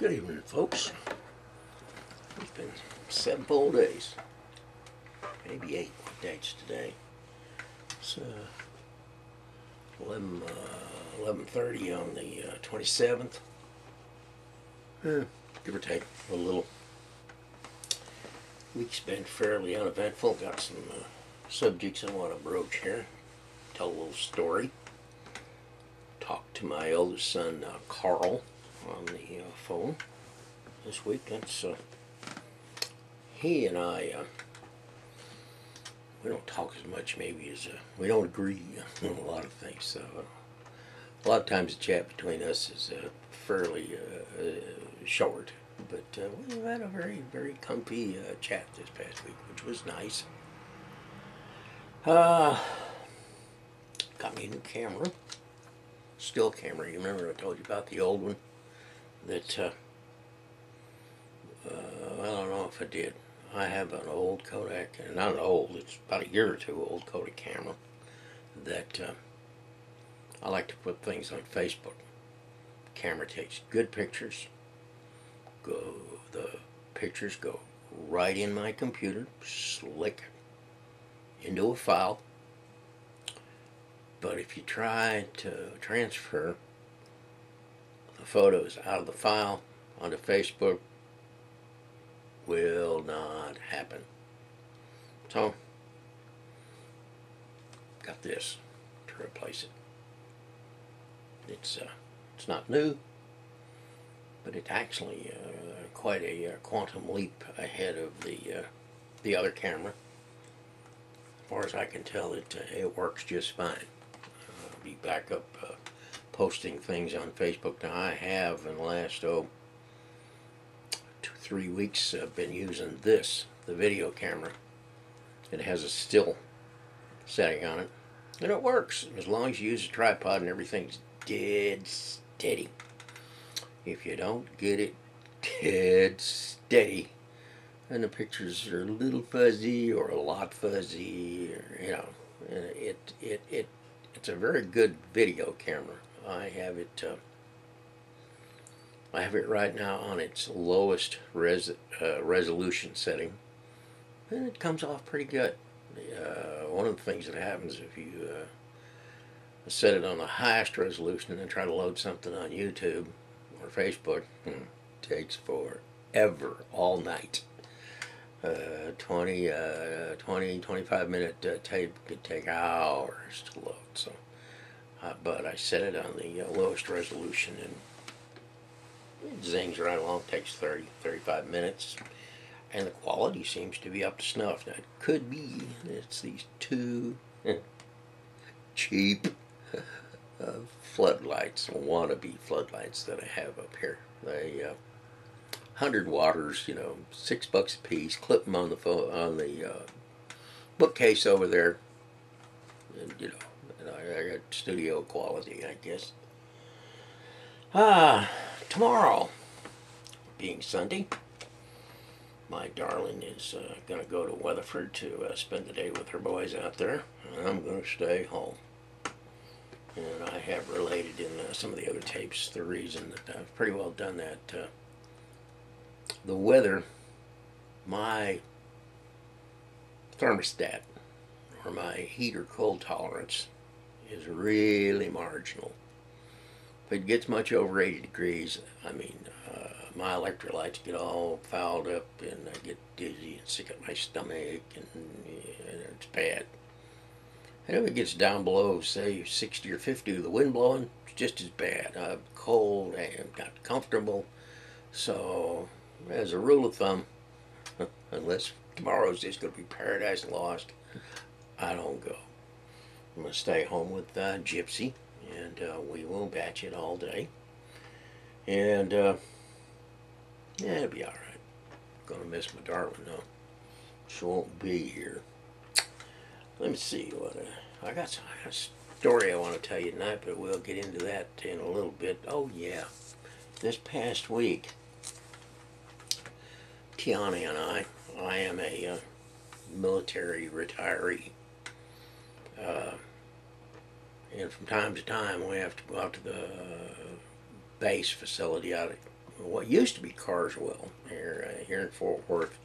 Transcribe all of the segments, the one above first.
Good evening, folks. It's been 7 full days, maybe 8 dates today. It's 11:30 on the 27th. Give or take a little. Week's been fairly uneventful. Got some subjects I want to broach here. Tell a little story. Talked to my oldest son, Carl, on the phone this week. That's he and I. We don't talk as much, maybe, as we don't agree on a lot of things. So a lot of times the chat between us is fairly short. But we had a very, very comfy chat this past week, which was nice. Got me a new camera. Still camera. You remember I told you about the old one? That, I don't know if I did. I have an old Kodak, and not old, it's about a year or two old Kodak camera that I like to put things on Facebook. Camera takes good pictures. The pictures go right in my computer, slick, into a file. But if you try to transfer the photos out of the file onto Facebook, will not happen. So, got this to replace it. It's not new, but it's actually quite a quantum leap ahead of the other camera. As far as I can tell, it works just fine. I'll be back up posting things on Facebook. Now I have, in the last 2-3 weeks, been using the video camera. It has a still setting on it, and it works as long as you use a tripod and everything's dead steady. If you don't get it dead steady, and the pictures are a little fuzzy or a lot fuzzy, or, it's a very good video camera. I have it right now on its lowest resolution setting, and it comes off pretty good. One of the things that happens if you set it on the highest resolution and then try to load something on YouTube or Facebook, takes forever, all night. 25 minute tape could take hours to load. So, but I set it on the lowest resolution, and it zings right along. Takes 35 minutes, and the quality seems to be up to snuff. Now, it could be it's these two cheap floodlights, wannabe floodlights that I have up here. They 100 waters, $6 a piece. Clip them on the bookcase over there, and I got studio quality, I guess. Tomorrow, being Sunday, my darling is going to go to Weatherford to spend the day with her boys out there, and I'm going to stay home. And I have related in some of the other tapes the reason that I've pretty well done that. The weather, my thermostat, or my heat or cold tolerance, is really marginal. If it gets much over 80 degrees, my electrolytes get all fouled up, and I get dizzy and sick at my stomach, and it's bad. And if it gets down below, say, 60 or 50 with the wind blowing, it's just as bad. I'm cold, I'm not comfortable. So, as a rule of thumb, unless tomorrow's just going to be paradise lost, I don't go. I'm going to stay home with Gypsy, and we will batch it all day. And, yeah, it'll be alright. Going to miss my darling, though. She won't be here. Let me see what I got a story I want to tell you tonight, but we'll get into that in a little bit. Oh, yeah. This past week, Tiana and I am a military retiree. And from time to time, we have to go out to the base facility out what used to be Carswell here in Fort Worth.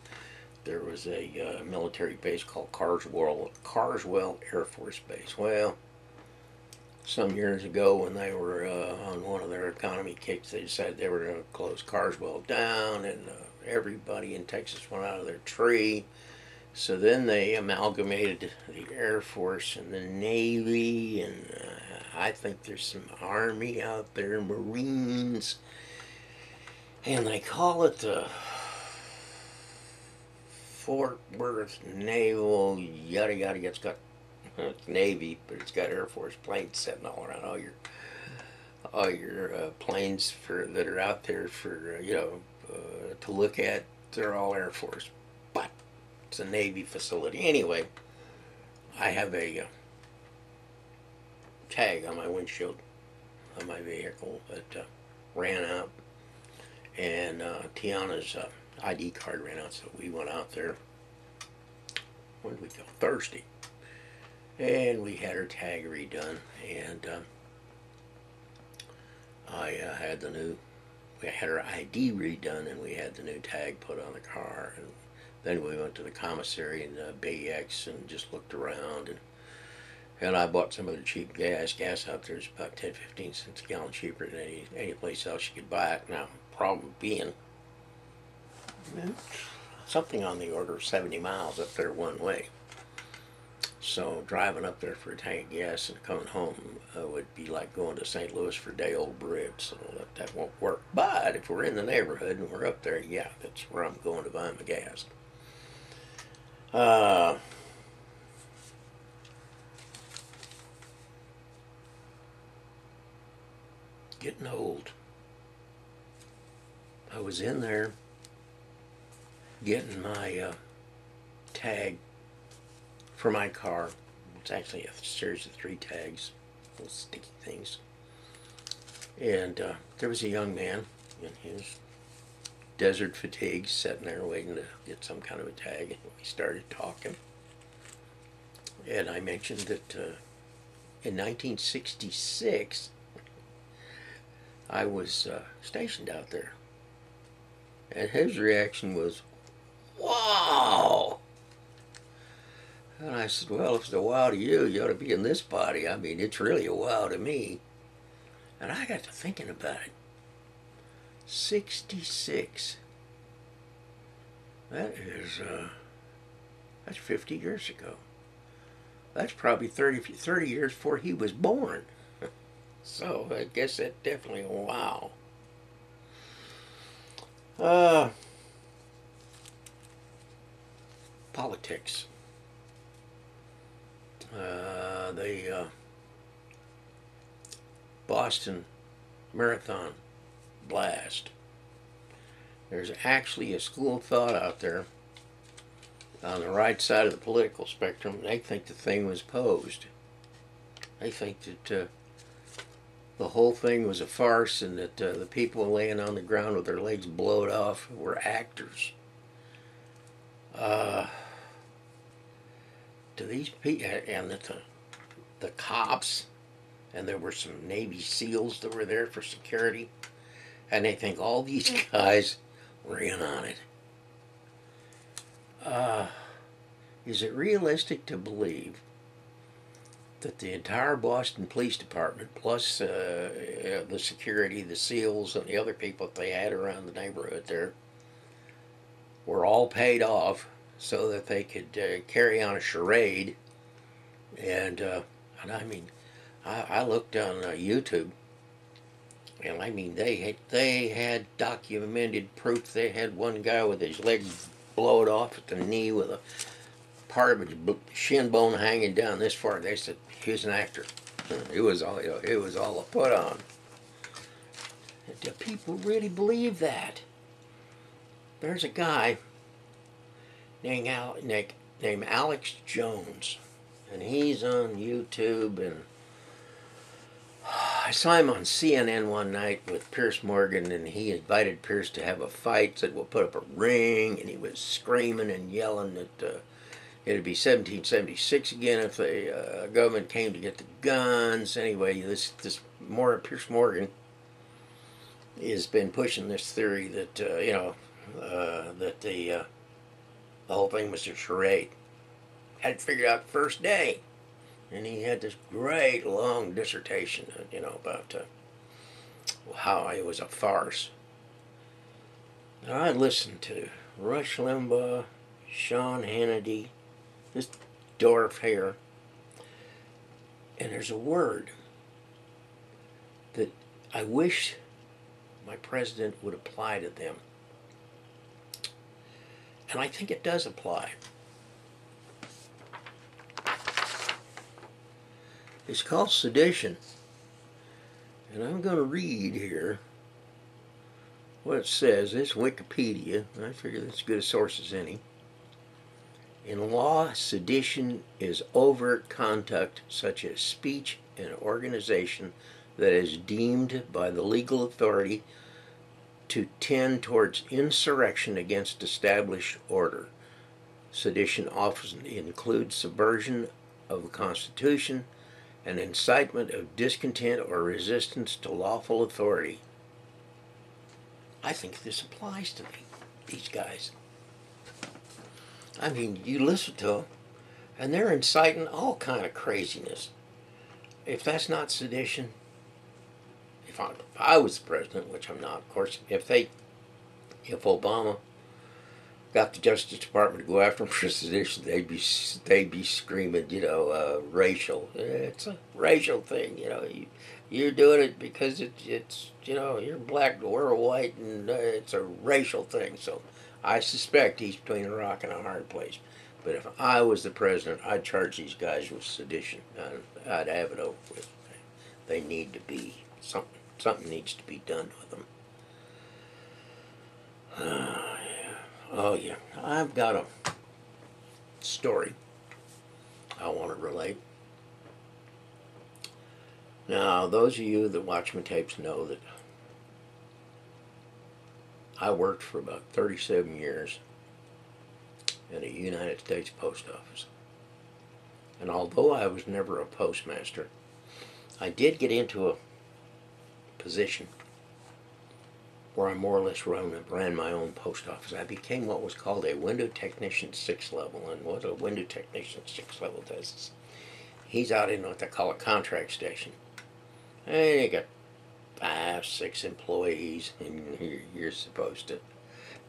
There was a military base called Carswell Air Force Base. Well, some years ago when they were on one of their economy kicks, they decided they were going to close Carswell down, and everybody in Texas went out of their tree. So then they amalgamated the Air Force and the Navy, and I think there's some Army out there, Marines, and they call it the Fort Worth Naval yada yada. It's got Navy, but it's got Air Force planes sitting all around. All your planes that are out there for to look at. They're all Air Force, but it's a Navy facility. Anyway, I have a tag on my windshield of my vehicle that ran out, and Tiana's ID card ran out, so we went out there. When did we go? Thursday. And we had her tag redone, and we had her ID redone, and we had the new tag put on the car. And then we went to the commissary in BX and just looked around, and I bought some of the cheap gas. Gas out there is about 10-15 cents a gallon cheaper than any place else you could buy it. Now, problem being, something on the order of 70 miles up there one way. So driving up there for a tank of gas and coming home would be like going to St. Louis for day-old bread, so that won't work. But if we're in the neighborhood and we're up there, yeah, that's where I'm going to buy my gas. Getting old. I was in there getting my tag for my car. It's actually a series of 3 tags, little sticky things. And there was a young man in his desert fatigue sitting there waiting to get some kind of a tag, and we started talking. And I mentioned that in 1966 I was stationed out there. And his reaction was, "Wow!" And I said, "Well, if it's a wow to you, you ought to be in this body. I mean, it's really a wow to me." And I got to thinking about it. 66. That's 50 years ago. That's probably 30 years before he was born. So I guess that's definitely a wow. Politics. The Boston Marathon blast. There's actually a school of thought out there on the right side of the political spectrum. They think the thing was posed. They think that the whole thing was a farce, and that the people laying on the ground with their legs blowed off were actors. To these people, and that the cops, and there were some Navy SEALs that were there for security, and they think all these guys were in on it. Is it realistic to believe that the entire Boston Police Department, plus the security, the SEALs, and the other people that they had around the neighborhood there, were all paid off so that they could carry on a charade? And I mean, I looked on YouTube, and I mean, they had documented proof. They had one guy with his leg blowed off at the knee with a part of his shin bone hanging down this far. They said he was an actor. It was all a put on. Do people really believe that? There's a guy named Alex Jones, and he's on YouTube, and I saw him on CNN one night with Pierce Morgan, and he invited Pierce to have a fight, said we'll put up a ring, and he was screaming and yelling that it'd be 1776 again if the government came to get the guns. Anyway, this Pierce Morgan has been pushing this theory that that the whole thing was a charade. Had it figured out the first day, and he had this great long dissertation, about how it was a farce. And I listened to Rush Limbaugh, Sean Hannity, this dwarf here, and there's a word that I wish my president would apply to them. And I think it does apply. It's called sedition. And I'm going to read here what it says. It's Wikipedia. I figure that's as good a source as any. In law, sedition is overt conduct such as speech and organization that is deemed by the legal authority to tend towards insurrection against established order. Sedition often includes subversion of the Constitution and incitement of discontent or resistance to lawful authority. I think this applies to these guys. I mean, you listen to them, and they're inciting all kind of craziness. If that's not sedition, if I was the president, which I'm not, of course, if Obama got the Justice Department to go after him for sedition, they'd be screaming, racial. It's a racial thing, You're doing it because it's you're black, we're white, and it's a racial thing. So I suspect he's between a rock and a hard place. But if I was the president, I'd charge these guys with sedition. I'd have it over with. They need to be something needs to be done with them. Oh yeah, I've got a story I want to relate. Now, those of you that watch my tapes know that I worked for about 37 years in a United States Post Office. And although I was never a postmaster, I did get into a position where I more or less ran my own post office. I became what was called a window technician 6 level. And what a window technician 6 level does is he's out in what they call a contract station. And you got 5, 6 employees, and you're supposed to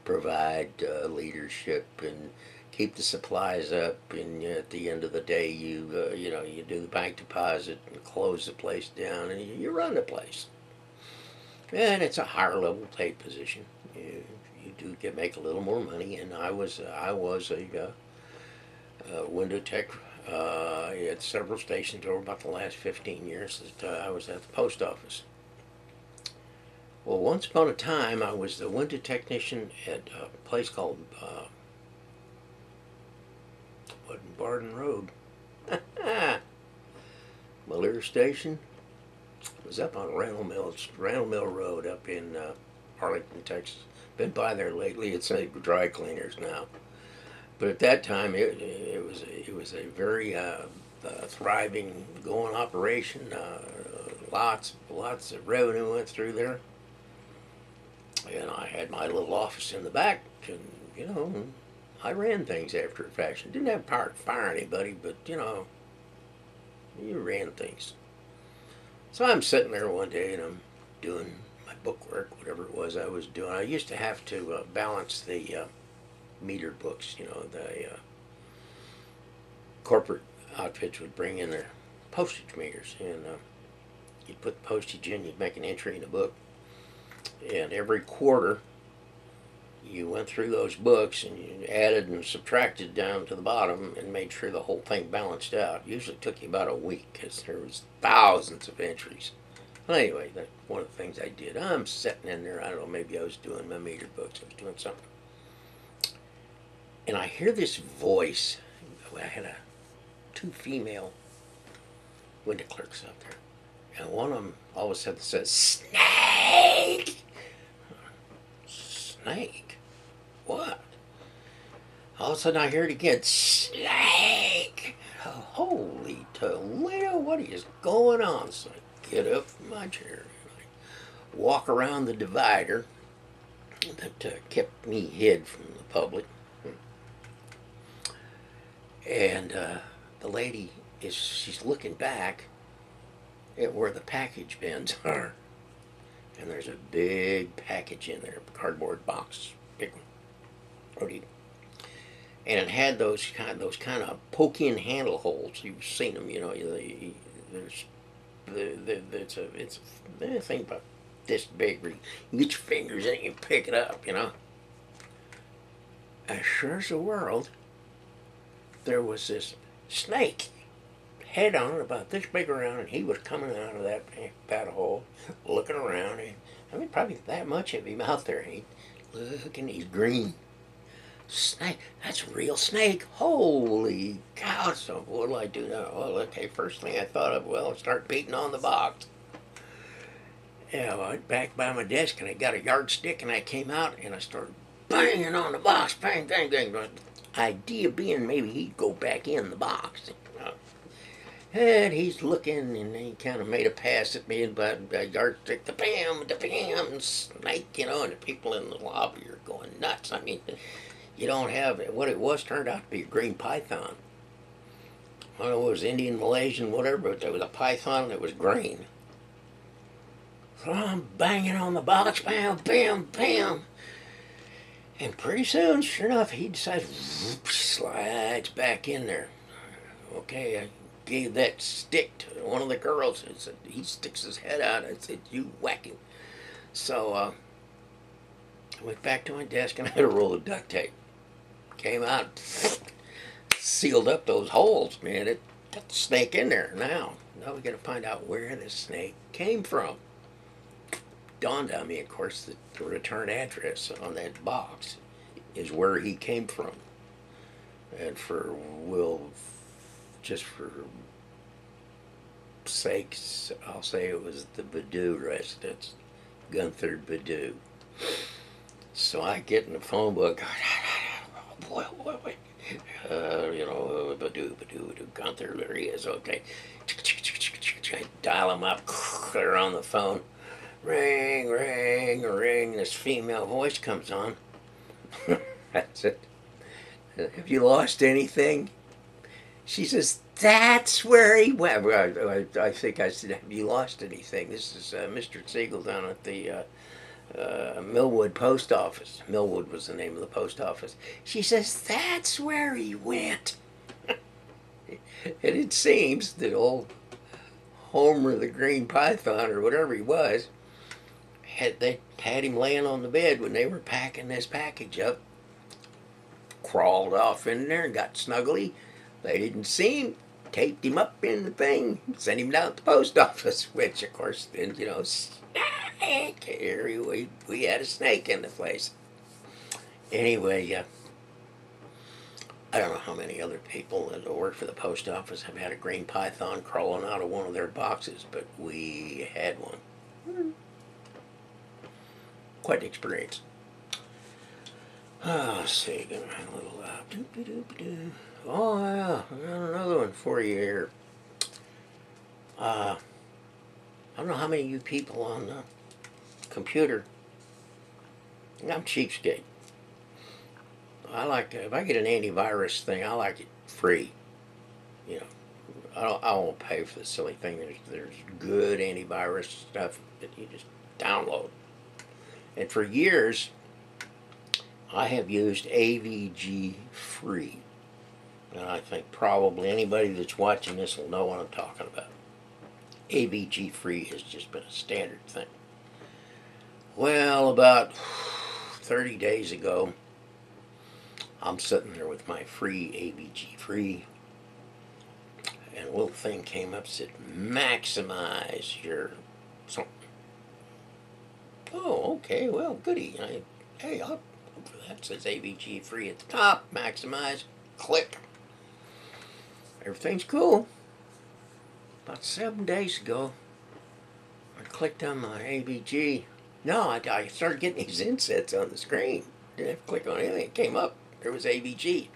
provide leadership and keep the supplies up. And at the end of the day, you do the bank deposit and close the place down, and you run the place. And it's a higher level paid position. You do make a little more money, and I was a window tech at several stations over about the last 15 years that I was at the post office. Well, once upon a time, I was the window technician at a place called Barden Road. Malheur Station. It was up on Randall Mill Road up in Arlington, Texas. Been by there lately. It's a dry cleaners now. But at that time, it was a very thriving, going operation. Lots of revenue went through there. And I had my little office in the back, and I ran things after a fashion. Didn't have power to fire anybody, but you ran things. So I'm sitting there one day, and I'm doing my bookwork, whatever it was I was doing. I used to have to balance the meter books. The corporate outfits would bring in their postage meters, and you'd put the postage in, you'd make an entry in a book, and every quarter you went through those books and you added and subtracted down to the bottom and made sure the whole thing balanced out. Usually took you about a week because there was thousands of entries. Well, anyway, that's one of the things I did. I'm sitting in there, I don't know, maybe I was doing my meter books, I was doing something. And I hear this voice. I had 2 female window clerks out there. And one of them all of a sudden says, "Snake!" Snake? What? All of a sudden I hear it again. Snake! Holy Toledo, what is going on? So I get up from my chair. walk around the divider that kept me hid from the public. And the lady she's looking back at where the package bins are. And there's a big package in there, a cardboard box, big one. And it had those kind of poke-in handle holes. You've seen them, you know. There's it's a thing about this big where you get your fingers in it and you pick it up, you know. As sure as the world, there was this snake, head on, about this big around, and he was coming out of that battle hole, looking around. And, I mean, probably that much of him out there. He looking, he's green. Snake, that's a real snake. Holy cow. So what'll I do now? Well, okay, first thing I thought of, well, start beating on the box. Yeah, I went back by my desk and I got a yardstick and I came out and I started banging on the box. Bang, bang, bang. Idea being maybe he'd go back in the box. And he's looking, and he kind of made a pass at me, but a yardstick, the bam, snake, you know, and the people in the lobby are going nuts. I mean, you don't have what it was turned out to be a green python. I don't know, it was Indian, Malaysian, whatever, but there was a python that was green. So I'm banging on the box, bam, bam, bam. And pretty soon, sure enough, he decides, slides back in there. Okay, I gave that stick to one of the girls. I said, he sticks his head out. I said, you whack him. So I went back to my desk and I had a roll of duct tape. Came out, sealed up those holes, man. It got the snake in there. Now we got to find out where the snake came from. Dawned on me, of course, that the return address on that box is where he came from. And just for sakes, I'll say it was the Badoo residence, Gunther Badoo. So I get in the phone book, boy, you know, Badoo, Gunther, there he is, okay. I dial him up, they're on the phone. Ring, ring, ring. This female voice comes on. That's it. Have you lost anything? She says, that's where he went. I think I said, have you lost anything? This is Mr. Siegel down at the Millwood post office. Millwood was the name of the post office. She says, that's where he went. And it seems that old Homer the Green Python, or whatever he was, they had him laying on the bed when they were packing this package up. Crawled off in there and got snuggly. They didn't see him. Taped him up in the thing. Sent him down to the post office. Which, of course, then, you know, we had a snake in the place. Anyway, I don't know how many other people that work for the post office have had a green python crawling out of one of their boxes, but we had one. Quite an experience. Let's see, gonna run a little oh yeah, I got another one for you here. I don't know how many of you people on the computer. I'm cheapskate. I like, if I get an antivirus thing, I like it free. You know, I won't pay for the silly thing. There's good antivirus stuff that you just download. And for years, I have used AVG free. And I think probably anybody that's watching this will know what I'm talking about. AVG free has just been a standard thing. Well, about 30 days ago, I'm sitting there with my free AVG free, and a little thing came up, said, maximize your something. Oh, okay, well, goody. Hey, I'll go for that. It says AVG free at the top, maximize, click. Everything's cool. About 7 days ago, I clicked on my AVG. No, I started getting these insets on the screen. Didn't have to click on anything. It came up. There was AVG. It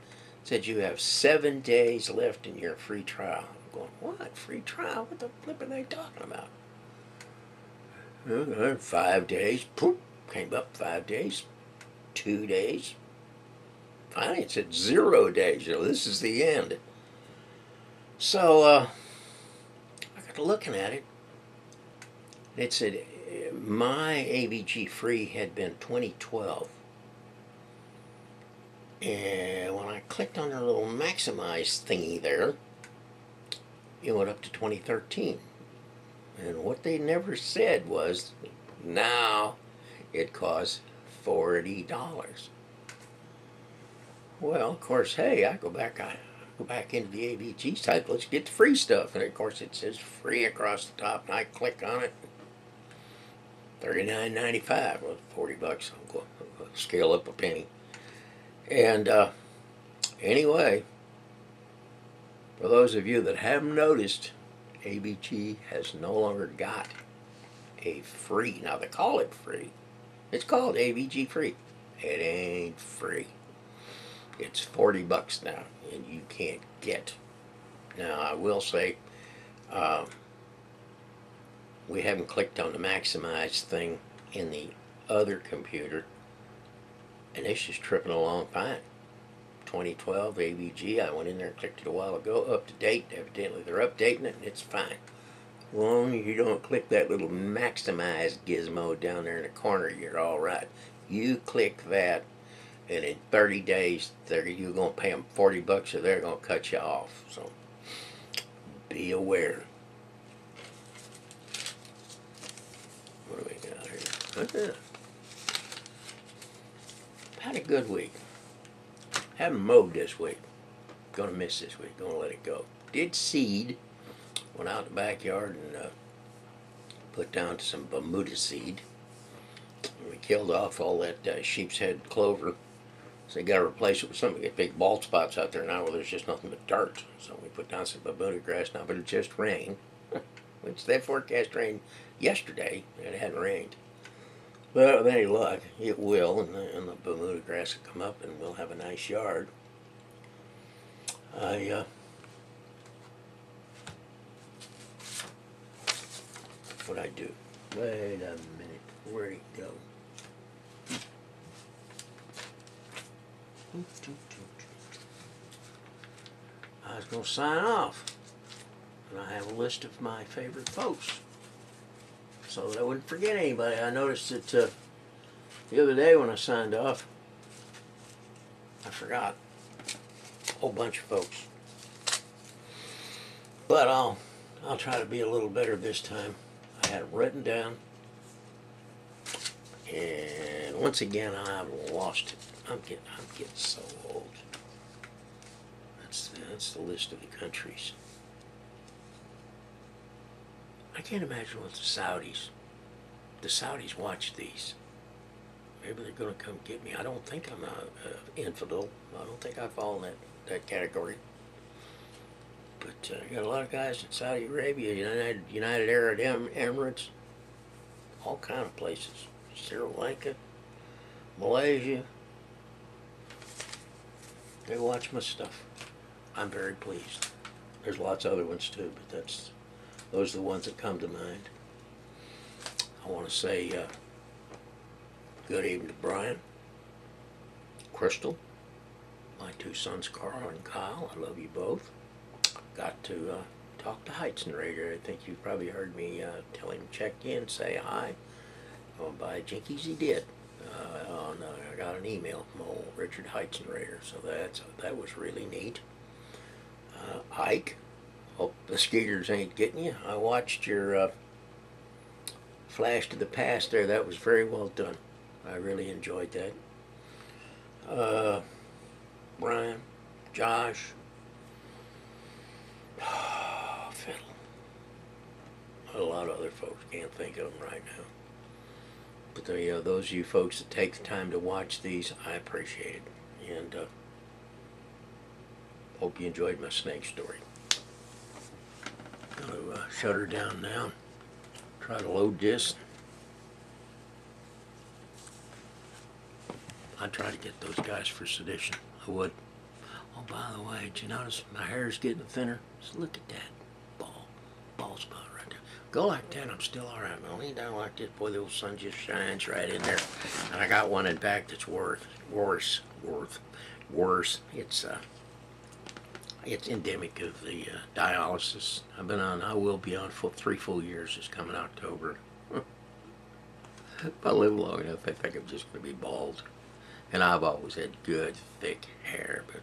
said you have 7 days left in your free trial. I'm going, what? Free trial? What the flip are they talking about? 5 days. Poof, came up 5 days. 2 days. Finally, it said 0 days. This is the end. So I got to looking at it. It said my AVG free had been 2012. And when I clicked on the little maximize thingy there, it went up to 2013. And what they never said was now it costs $40. Well, of course, hey, I go back into the AVG site. Let's get the free stuff, and of course it says free across the top, and I click on it. $39.95, well, $40. I'll scale up a penny. And anyway, for those of you that haven't noticed, AVG has no longer got a free. Now they call it free. It's called AVG free. It ain't free. It's $40 now, and you can't get. Now I will say, we haven't clicked on the maximize thing in the other computer, and it's just tripping along fine. 2012 AVG, I went in there and clicked it a while ago, up to date. Evidently they're updating it, and it's fine. As long as you don't click that little maximize gizmo down there in the corner, you're all right. You click that, and in 30 days, you're going to pay them $40, or they're going to cut you off. So be aware. What do we got here? Had a good week. Haven't mowed this week. Gonna miss this week. Gonna let it go. Did seed. Went out in the backyard and put down some Bermuda seed. We killed off all that sheep's head clover. So you got to replace it with something. Get big bald spots out there now where there's just nothing but dirt. So we put down some Bermuda grass now, but it just rained. Which they forecast rain yesterday, and it hadn't rained. But with any luck, it will, and the Bermuda grass will come up, and we'll have a nice yard. What'd I do? Wait a minute. Where'd it go? I was going to sign off, and I have a list of my favorite folks, so that I wouldn't forget anybody. I noticed that the other day when I signed off, I forgot a whole bunch of folks. But I'll try to be a little better this time. I had it written down, and once again I've lost it. I'm getting so old. That's the list of the countries. I can't imagine what the Saudis watch these. Maybe they're going to come get me. I don't think I'm an infidel. I don't think I fall in that category. But you got a lot of guys in Saudi Arabia, United Arab Emirates, all kind of places. Sri Lanka, Malaysia. They watch my stuff. I'm very pleased. There's lots of other ones too, but those are the ones that come to mind. I want to say good evening to Brian, Crystal, my two sons Carl and Kyle. I love you both. Got to talk to Heizenrader. I think you probably heard me tell him check in, say hi. By Jinkies he did. I got an email from old Richard Heizenrader, so that was really neat. Ike, hope the skeeters ain't getting you. I watched your Flash to the Past there. That was very well done. I really enjoyed that. Brian, Josh, Fiddle. A lot of other folks, can't think of them right now. But those of you folks that take the time to watch these, I appreciate it. And hope you enjoyed my snake story. I'm going to shut her down now. Try to load this. I'd try to get those guys for sedition. I would. Oh, by the way, did you notice my hair's getting thinner? Just look at that bald spot right there. go like that, I'm still all right. But I lean down like this, boy, the old sun just shines right in there. And I got one in back that's worse. It's endemic of the dialysis. I will be on for 3 full years this coming October. If I live long enough, I think I'm just going to be bald. And I've always had good, thick hair, but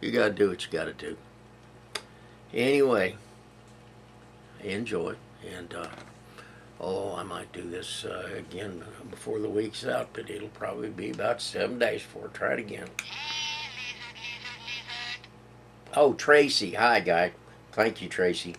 you got to do what you got to do. Anyway, enjoy. And, I might do this again before the week's out, but it'll probably be about 7 days before I try it again. Oh, Tracy. Hi, guy. Thank you, Tracy.